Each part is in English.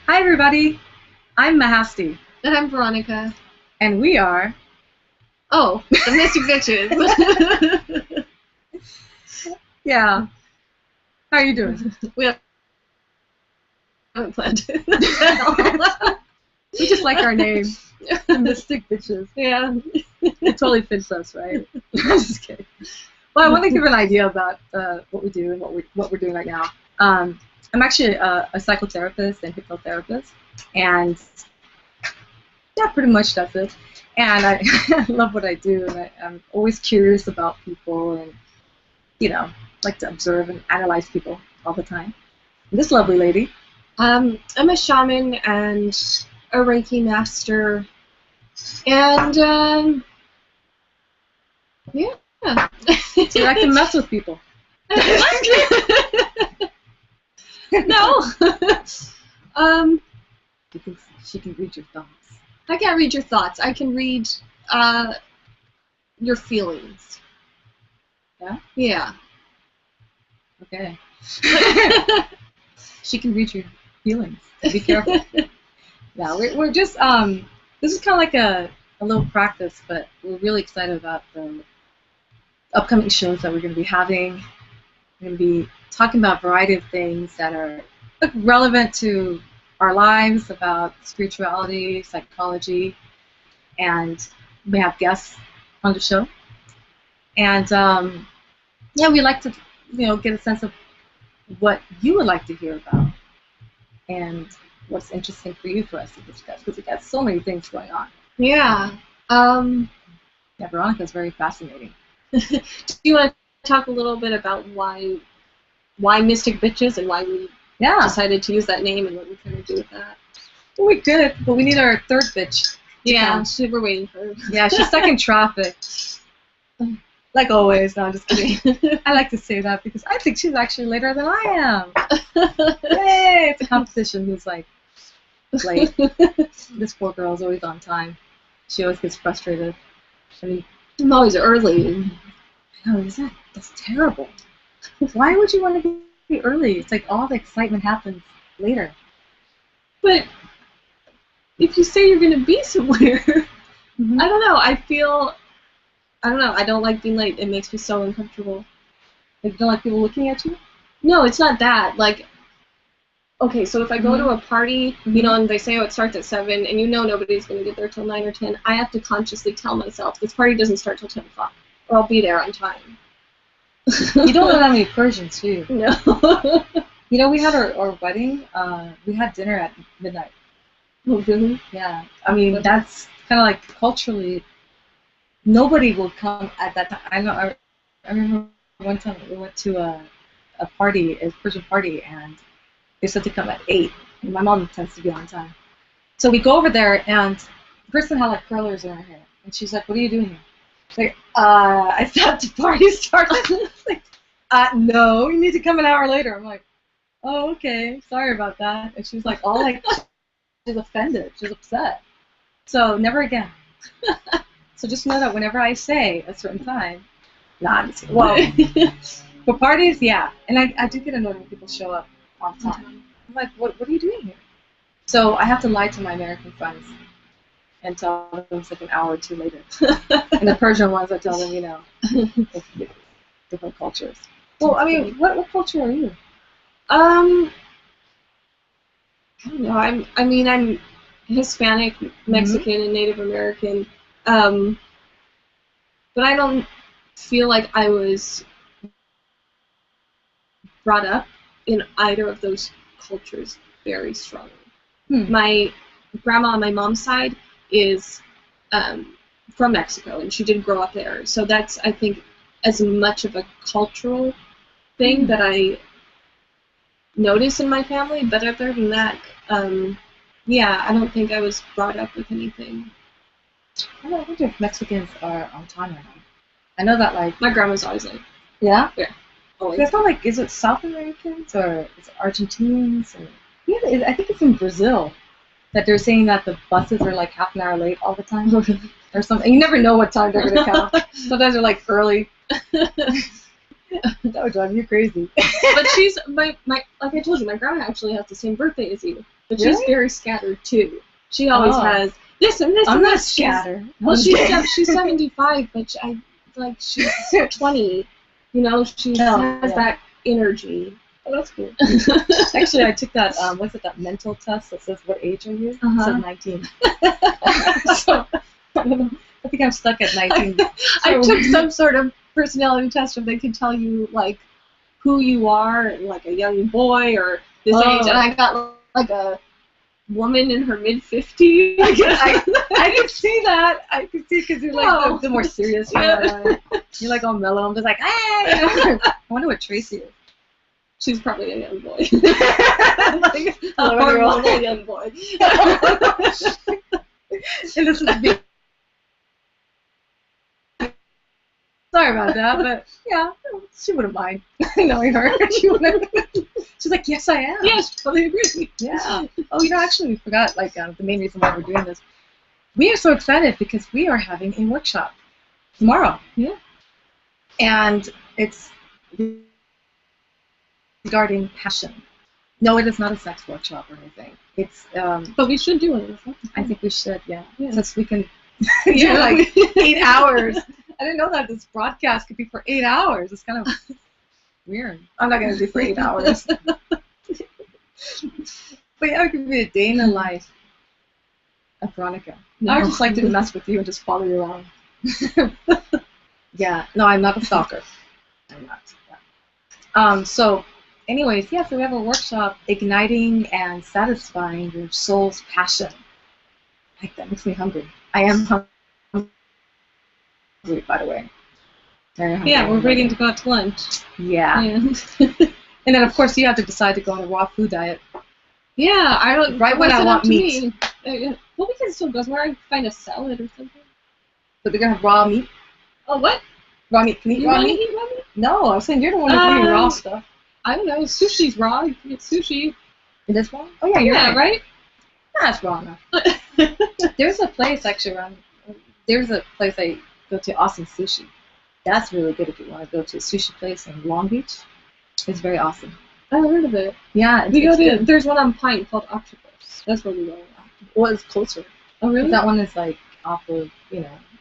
Hi, everybody. I'm Mahasti, And I'm Veronica. and we are. Oh, the Mystic Bitches. Yeah. How are you doing? We haven't planned it. We just like our name, the Mystic Bitches. Yeah. It totally fits us, right? I'm just kidding. Well, I want to give an idea about what we do and what we're doing right now. I'm actually a psychotherapist and hypnotherapist, and yeah, pretty much that's it. And I, I love what I do, and I'm always curious about people, and like to observe and analyze people all the time. This lovely lady. I'm a shaman and a Reiki master. And, yeah. So you like to mess with people. No. You think she can read your thoughts. I can't read your thoughts. I can read your feelings. Yeah? Yeah. Okay. She can read your feelings. So be careful. Yeah, we're just this is kind of like a little practice, but we're really excited about the upcoming shows that we're going to be having. We're going to be talking about a variety of things that are relevant to our lives, about spirituality, psychology, and we have guests on the show. And yeah, we like to get a sense of what you would like to hear about and what's interesting for you for us to discuss, because we got so many things going on. Yeah. Yeah, Veronica's very fascinating. Do you want to talk a little bit about why Mystic Bitches and why we decided to use that name and what we're trying to do with that? Well, we did, but we need our third bitch. Yeah, we're waiting for her. Yeah, she's stuck in traffic. Like always. No, I'm just kidding. I like to say that because I think she's actually later than I am. Yay! It's a competition who's like late. This poor girl is always on time. She always gets frustrated. I mean, I'm always early. No, that's terrible. Why would you want to be early? It's like all the excitement happens later. But if you say you're going to be somewhere, mm-hmm. I don't know. I don't know. I don't like being late. It makes me so uncomfortable. Like, you don't like people looking at you? No, it's not that. Like, okay, so if I go to a party, and they say, oh, it starts at 7, and nobody's going to get there till 9 or 10, I have to consciously tell myself, this party doesn't start till 10 o'clock, or I'll be there on time. You don't know that many Persians, do you? No. We had our wedding, we had dinner at midnight. Oh, really? Yeah. I mean, that's kind of like culturally, nobody will come at that time. I remember one time we went to a party, a Persian party, and they said to come at 8. And my mom tends to be on time. So we go over there, and the person had like curlers in her hair. And she's like, what are you doing here? She's like, I thought the party started. Like, no, you need to come an hour later. I'm like, oh, okay, sorry about that. And she was like, all like, she's offended. She's upset. So never again. So just know that whenever I say a certain time, well, for parties, yeah. And I do get annoyed when people show up on time. I'm like, what are you doing here? So I have to lie to my American friends and tell them it's like an hour or two later. And the Persian ones, I tell them, different cultures. Well, I mean, what culture are you? I don't know. I'm Hispanic, Mexican, and Native American. But I don't feel like I was brought up in either of those cultures very strongly. My grandma on my mom's side is from Mexico, and she did grow up there. So that's, I think, as much of a cultural thing that I notice in my family. But other than that, yeah, I don't think I was brought up with anything. I wonder if Mexicans are on time right now. I know that, like... My grandma's always late. Yeah? Yeah. Always. It's not like, is it South Americans or is it Argentinians? Or, yeah, I think it's in Brazil that they're saying that the buses are like half an hour late all the time. Or something. You never know what time they're going to come. Sometimes they're like early. That would drive you crazy. But she's, like I told you, my grandma actually has the same birthday as you. but Really? she's very scattered too. She always has this and this I'm and not this. scattered. Well, she's 75, but she's 20. You know, she has that energy. Oh, that's cool. Actually, I took that, what's it, that mental test that says, what age are you? It said 19. So, I don't know. I think I'm stuck at 19. I took some sort of personality test where they could tell you, like, who you are, like a young boy or this age, and I got, like, a woman in her mid-50s. I could see that. I could see, because you're like the more serious one. You're like all mellow. I'm just like, hey! I wonder what Tracy is. She's probably a young boy. Like, a hormonal young boy. And this is big. Sorry about that, but yeah, she wouldn't mind knowing her. She's like, yes, I am. Yes, totally agree. Yeah. Oh, actually, we forgot, like, the main reason why we're doing this. We are so excited because we are having a workshop tomorrow. Yeah. And it's regarding passion. No, it is not a sex workshop or anything. It's but we should do it. I think we should, yeah. Yeah. Since we can do like 8 hours. I didn't know that this broadcast could be for 8 hours. It's kind of weird. I'm not gonna do for 8 hours. But yeah, it could be a day in the life of Veronica. I would just like to mess with you and just follow you around. Yeah. No, I'm not a stalker. I'm not. Yeah. So anyways, yeah, so we have a workshop, Igniting and Satisfying Your Soul's Passion. Like, that makes me hungry. I am hungry, by the way. Very hungry. Yeah, we're waiting to go out to lunch. Yeah. And then, of course, you have to decide to go on a raw food diet. Yeah, I don't. Right when I want meat. Well, we can still go somewhere and find a salad or something. But they're going to have raw meat? Oh, what? Raw meat. Can you eat raw meat? Eat raw meat? No, I'm saying you're the one who's eating raw stuff. I don't know. Sushi's raw. You can get sushi. It is raw? Oh, yeah, you're right. That's raw enough. There's a place, actually, there's a place I go to, Awesome Sushi. That's really good if you want to go to a sushi place in Long Beach. It's very awesome. I've heard of it. Yeah. There's one on Pine called Octopus. That's where we go. Well, it's closer. Oh, really? That one is like off of,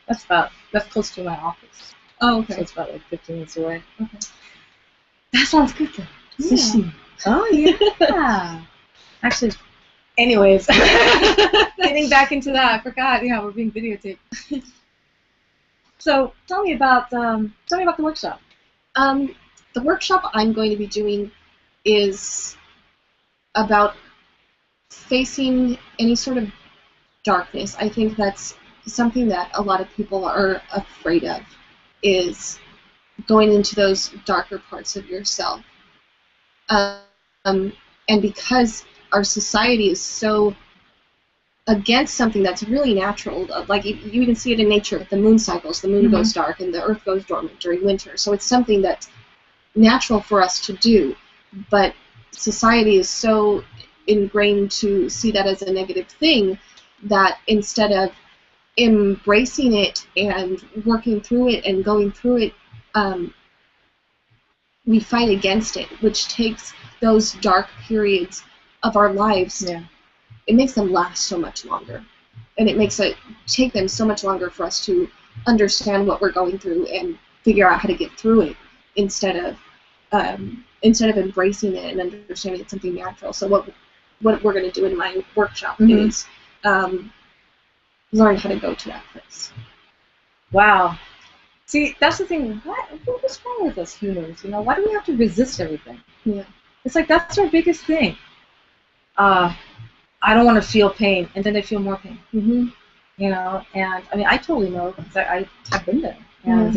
that's close to my office. Oh, okay. So it's about like 15 minutes away. Okay. That sounds good though. Yeah. Sushi. Oh, yeah. Actually, anyways, getting back into that, I forgot, we're being videotaped. So tell me about the workshop. The workshop I'm going to be doing is about facing any sort of darkness. I think that's something that a lot of people are afraid of, is going into those darker parts of yourself. And because our society is so against something that's really natural, like you even see it in nature, the moon cycles, the moon goes dark and the earth goes dormant during winter. So it's something that's natural for us to do, but society is so ingrained to see that as a negative thing that instead of embracing it and working through it and going through it, we fight against it, which takes those dark periods of our lives, it makes them last so much longer. And it makes it take them so much longer for us to understand what we're going through and figure out how to get through it instead of embracing it and understanding it's something natural. So what we're going to do in my workshop is learn how to go to that place. Wow. See, that's the thing. What's wrong with us humans? Why do we have to resist everything? Yeah. It's like that's our biggest thing. I don't want to feel pain, and then I feel more pain. And I mean, I totally know because I've been there. And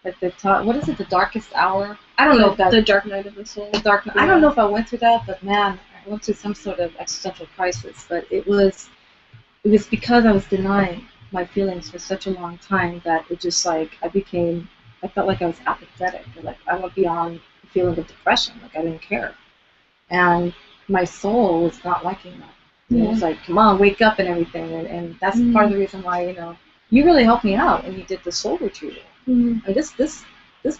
like what is it? The darkest hour? I don't know if that. The dark night of the soul. The dark. I don't know if I went through that, but man, I went through some sort of existential crisis. But it was because I was denying my feelings for such a long time that it just like I felt like I was apathetic. Like I went beyond the feeling of depression. Like I didn't care, and my soul was not liking that. It was like, come on, wake up and everything, and that's part of the reason why you really helped me out when you did the soul retreat. And this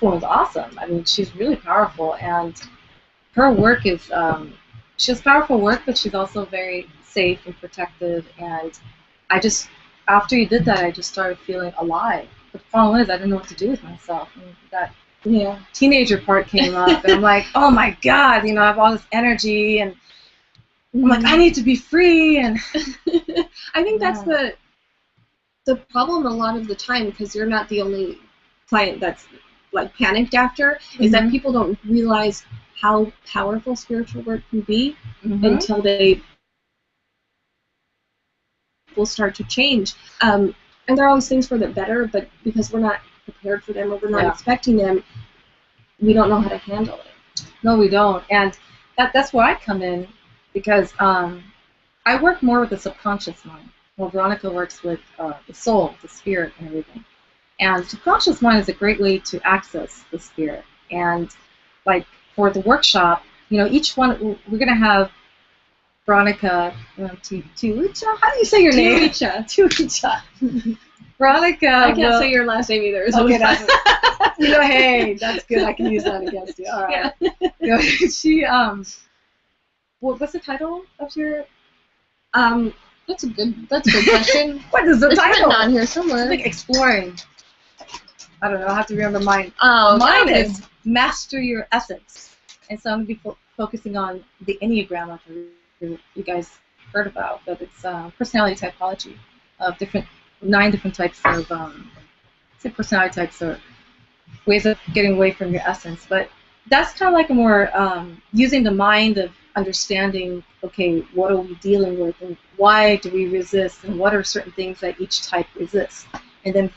woman's awesome. I mean, she's really powerful, and her work is she does powerful work, but she's also very safe and protective. And I just, after you did that, I just started feeling alive. But the problem is, I didn't know what to do with myself. And that teenager part came up, and I'm like, oh my God, I have all this energy, and I'm like, I need to be free. And I think that's the problem a lot of the time, because you're not the only client that's like panicked after, is that people don't realize how powerful spiritual work can be until they will start to change. And there are always things for the better, but because we're not prepared for them or we're not expecting them, we don't know how to handle it. No, we don't. And that's where I come in, because I work more with the subconscious mind. Well, Veronica works with the soul, the spirit, and everything. And subconscious mind is a great way to access the spirit. And like for the workshop, each one, we're going to have Veronica, Tuicha? How do you say your name? Tuicha. Veronica. I can't say your last name either. So okay, hey, that's good. I can use that against you. All right. Yeah. She, what's the title of your? That's a good question. What is the title? On here somewhere. It's like exploring. I don't know. I have to remember mine. Oh, mine is Master Your Essence, and so I'm gonna be focusing on the Enneagram, like you guys heard about, but it's personality typology of 9 different types of personality types or ways of getting away from your essence. But that's kind of like a more using the mind of understanding, okay, what are we dealing with, and why do we resist, and what are certain things that each type resists, and then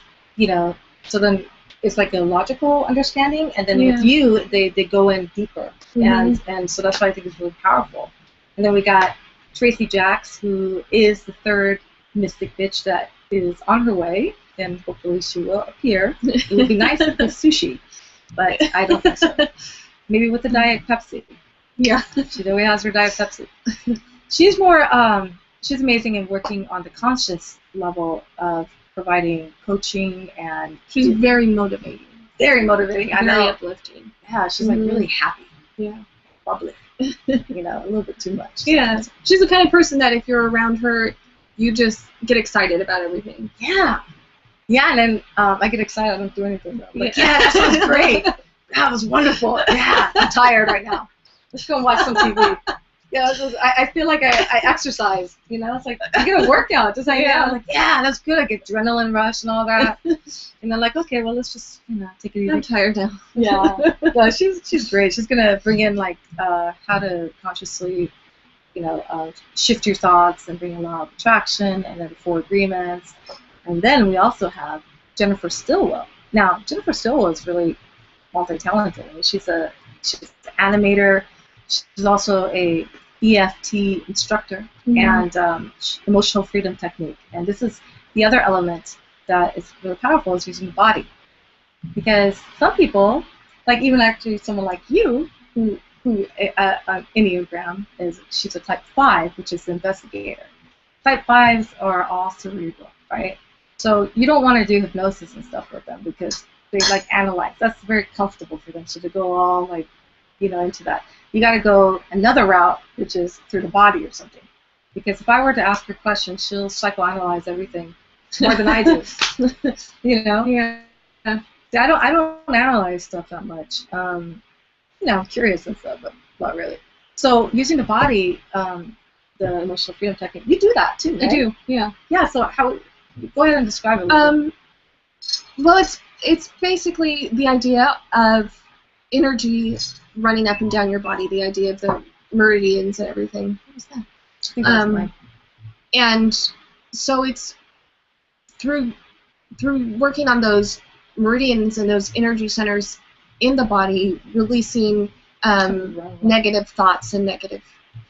so then it's like a logical understanding, and then with you they go in deeper, and so that's why I think it's really powerful. And then we got Tracy Jacks, who is the 3rd mystic bitch that is on her way, and hopefully she will appear. It would be nice with sushi, but I don't think so. Maybe with the Diet Pepsi. Yeah. She always has her Diet Pepsi. She's more, she's amazing in working on the conscious level of providing coaching, and she's very motivating. Very motivating. I know. Very uplifting. Yeah, she's like really happy. Yeah. Bubbly. A little bit too much. Yeah. She's the kind of person that if you're around her, you just get excited about everything. Yeah. Yeah, and then I get excited. I don't do anything though. Like, that sounds great. That was wonderful. Yeah, I'm tired right now. Let's go and watch some TV. Yeah, I feel like I exercise. It's like I get a workout. Just like I'm like, that's good. I get adrenaline rush and all that. And then like, okay, well, let's just take it easy. I'm tired now. Yeah, she's great. She's gonna bring in like how to consciously, shift your thoughts and bring in law of attraction, and then the 4 agreements. And then we also have Jennifer Stillwell. Now, Jennifer Stillwell is really multi-talented. I mean, she's an animator. She's also a EFT instructor and emotional freedom technique. And this is the other element that is really powerful, is using the body. Because some people, like even actually someone like you, who Enneagram she's a type 5, which is the investigator. Type 5s are all cerebral, right? So you don't want to do hypnosis and stuff with them, because they like analyze. That's very comfortable for them. So to go all like, into that. You got to go another route, which is through the body or something. Because if I were to ask her questions, she'll psychoanalyze everything more than I do. Yeah. See, I don't analyze stuff that much. I'm curious and stuff, but not really. So using the body, the emotional freedom technique, you do that too, right? I do. Yeah. Yeah. So go ahead and describe it a little bit. Well, it's basically the idea of energy running up and down your body, the idea of the meridians and everything. What was that? I think that was mine. And so it's through working on those meridians and those energy centers in the body, releasing negative thoughts and negative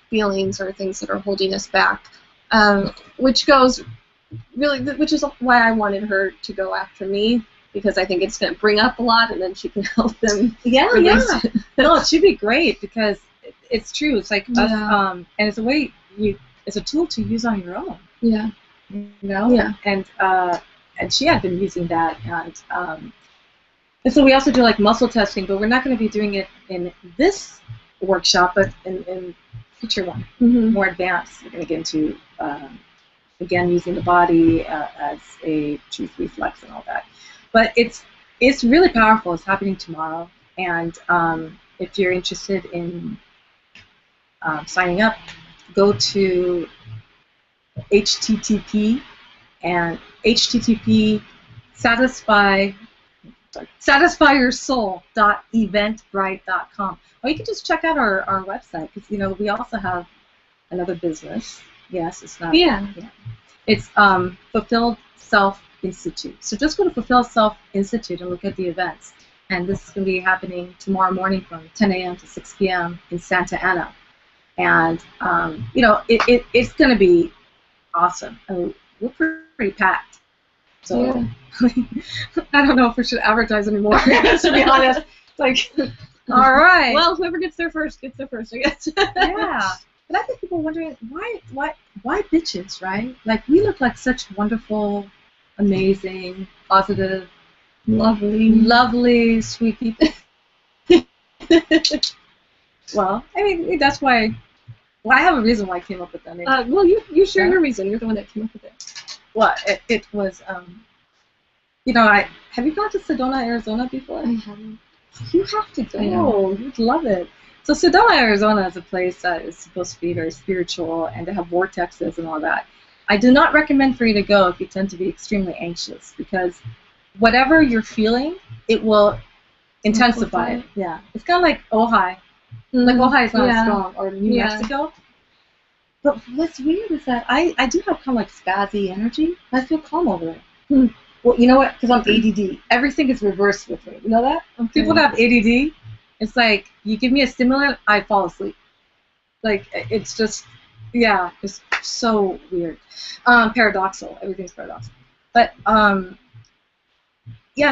feelings or things that are holding us back, which is why I wanted her to go after me, because I think it's going to bring up a lot, and then she can help them. Yeah. No, it should be great, because it's true. It's like us, and it's a way it's a tool to use on your own. Yeah. Yeah. And she had been using that, and so we also do like muscle testing, but we're not going to be doing it in this workshop, but in future one, Mm-hmm. more advanced. We're going to get into, again, using the body as a truth reflex and all that. But it's really powerful. It's happening tomorrow. And if you're interested in signing up, go to http and http satisfyyoursoul.eventbrite.com. Or you can just check out our website, because we also have another business. Yes, it's not. Yeah. It's Fulfilled Self Institute. So just go to Fulfilled Self Institute and look at the events. And this is going to be happening tomorrow morning from 10 a.m. to 6 p.m. in Santa Ana. And it's going to be awesome. I mean, we're pretty packed. So yeah. I don't know if we should advertise anymore, to be honest. Like, all right. Well, whoever gets there first gets there first, I guess. Yeah. But I think people are wondering, why bitches, right? Like, we look like such wonderful, amazing, positive, lovely, sweet people. Well, I mean, that's why. Well, I have a reason why I came up with that name. Well, you share your reason. You're the one that came up with it. Well, it was, have you gone to Sedona, Arizona before? I haven't. You have to go. You'd love it. So Sedona, Arizona is a place that is supposed to be very spiritual, and they have vortexes and all that. I do not recommend for you to go if you tend to be extremely anxious, because whatever you're feeling, it will intensify it. Yeah. It's kind of like Ojai. Mm-hmm. Like Ojai is not as strong, or New Mexico. But what's weird is that I do have kind of like spazzy energy. I feel calm over there. Well, you know what? Because I'm ADD. Everything is reversed with me. You know that? Okay. People that have ADD, it's like you give me a stimulant, I fall asleep. Like, it's just, it's so weird. Paradoxical. Everything's paradoxical. But,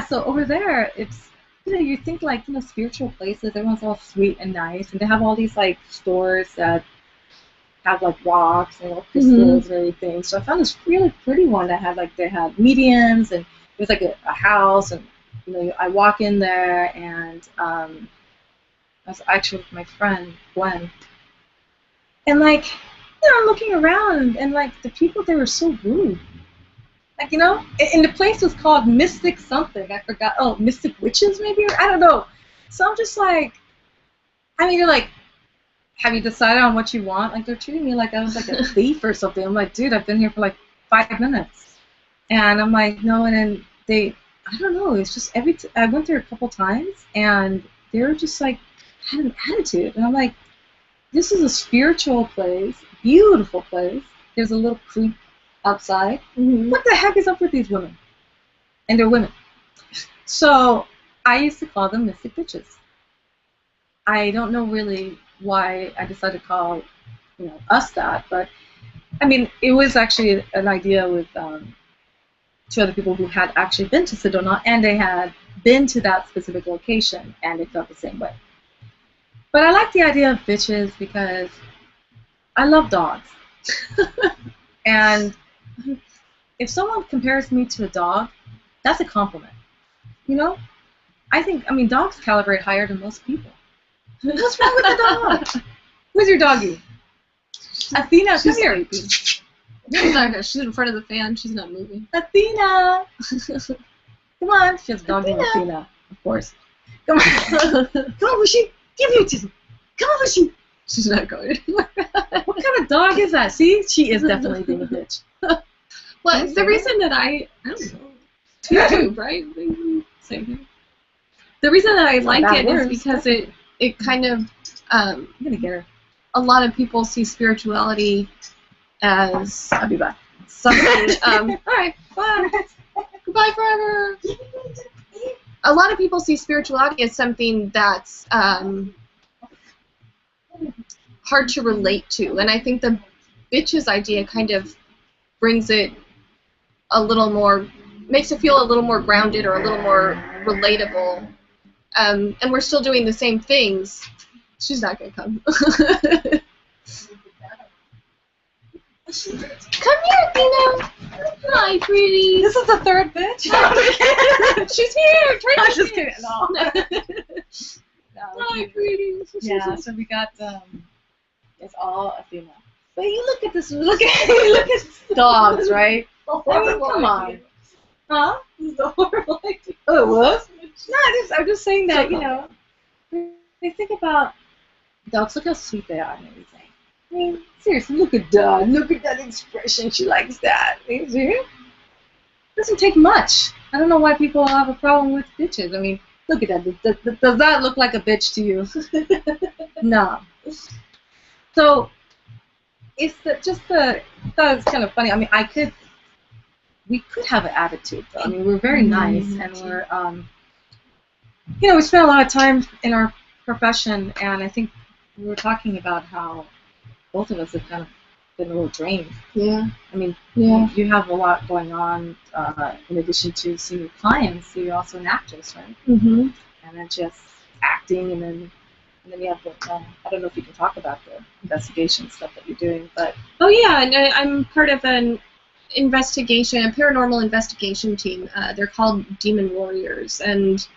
so over there, it's, you think like, spiritual places, everyone's all sweet and nice, and they have all these like stores that have like rocks and crystals and everything. So I found this really pretty one that had they had mediums, and it was like a house, and I walk in there, and I was actually with my friend Gwen, and I'm looking around, and the people there were so rude. And the place was called Mystic something. I forgot. Oh, Mystic Witches maybe, or I don't know. So I'm just like, they're like, have you decided on what you want? Like, they're treating me like I was like a thief or something. I'm like, dude, I've been here for like 5 minutes. And I'm like, no, and then I don't know, it's just I went there a couple times, and they were just like, had an attitude. And I'm like, this is a spiritual place, beautiful place. There's a little creek outside. What the heck is up with these women? And they're women. So I used to call them Mystic Bitches. I don't know really why I decided to call, us that, but it was actually an idea with 2 other people who had actually been to Sedona, and they had been to that specific location, and they felt the same way. But I like the idea of bitches because I love dogs, and if someone compares me to a dog, that's a compliment. I think dogs calibrate higher than most people. What's wrong with the dog? Where's your doggie? Athena, come here. She's in front of the fan. She's not moving. Athena! Come on. She has a dog named Athena, of course. Come on. Come on, Bushy. Give me a tizzle. Come on, Bushy. She's not going. What kind of dog is that? See? She is definitely being a bitch. Well, the reason that I don't know. YouTube, right? Same thing. The reason that I like it is because it kind of, I'm gonna get her. A lot of people see spirituality as, I'll be back. Something, alright, bye. Goodbye forever. A lot of people see spirituality as something that's hard to relate to, and I think the bitches idea kind of brings it a little more, makes it feel a little more grounded or a little more relatable. And we're still doing the same things. She's not gonna come. Come here, Athena. Hi, pretty. This is the 3rd bitch. She's here. I'm just kidding. No. Hi, pretty. Yeah. So we got It's all a female. But you look at this. Look at dogs, right? I mean, come on. Huh? This is a horrible idea. Oh, it was? No, I'm just saying that, they think about dogs, look how sweet they are and everything. I mean, seriously, look at that. Look at that expression. She likes that. It doesn't take much. I don't know why people have a problem with bitches. I mean, look at that. Does that look like a bitch to you? No. So, it's I thought it was kind of funny. I mean, we could have an attitude, though. I mean, we're very nice, and we're, we spend a lot of time in our profession, and I think we were talking about how both of us have kind of been a little drained. Yeah. I mean, you have a lot going on in addition to seeing your clients. You're also an actress, right? Mm-hmm. And then just acting, and then you have the, I don't know if you can talk about the investigation stuff that you're doing, but... Oh, yeah, and I'm part of a paranormal investigation team. They're called Demon Warriors, and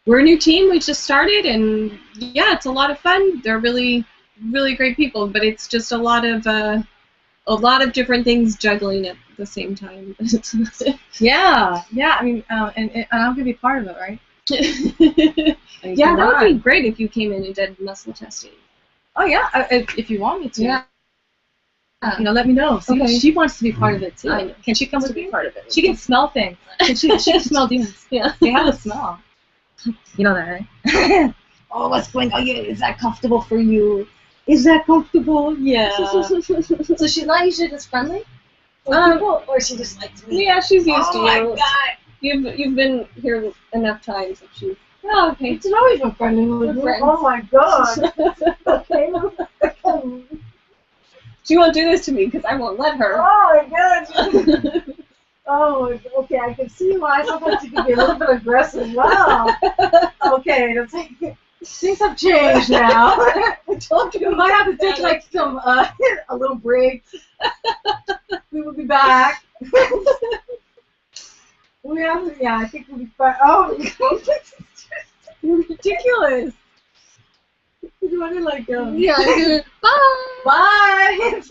we're a new team. We just started, and yeah, it's a lot of fun. They're really, really great people, but it's just a lot of different things juggling at the same time. Yeah. I mean, and I'm gonna be part of it, right? Yeah, that would be great if you came in and did muscle testing. Oh yeah, if you want me to. Yeah. Let me know. See, okay. She wants to be part of it too. Can she come with me? Part of it. She can smell things. She can smell demons. Yeah. They have a smell. You know that, right? Oh, what's going on? Is that comfortable for you? Is that comfortable? Yeah. So she's not usually just friendly? Or she just likes me? Yeah, she's used to you. Oh my God. You've been here enough times that she's... Oh, okay. It's always been friendly with you. Oh my God. Okay. She won't do this to me because I won't let her. Oh my God. Oh, okay. I can see why sometimes you can be a little bit aggressive. Wow. Okay. Things have changed now. I told you. We might have to take like some a little break. We will be back. I think we'll be fine. Oh, you're ridiculous. You want to Yeah. Bye. Bye.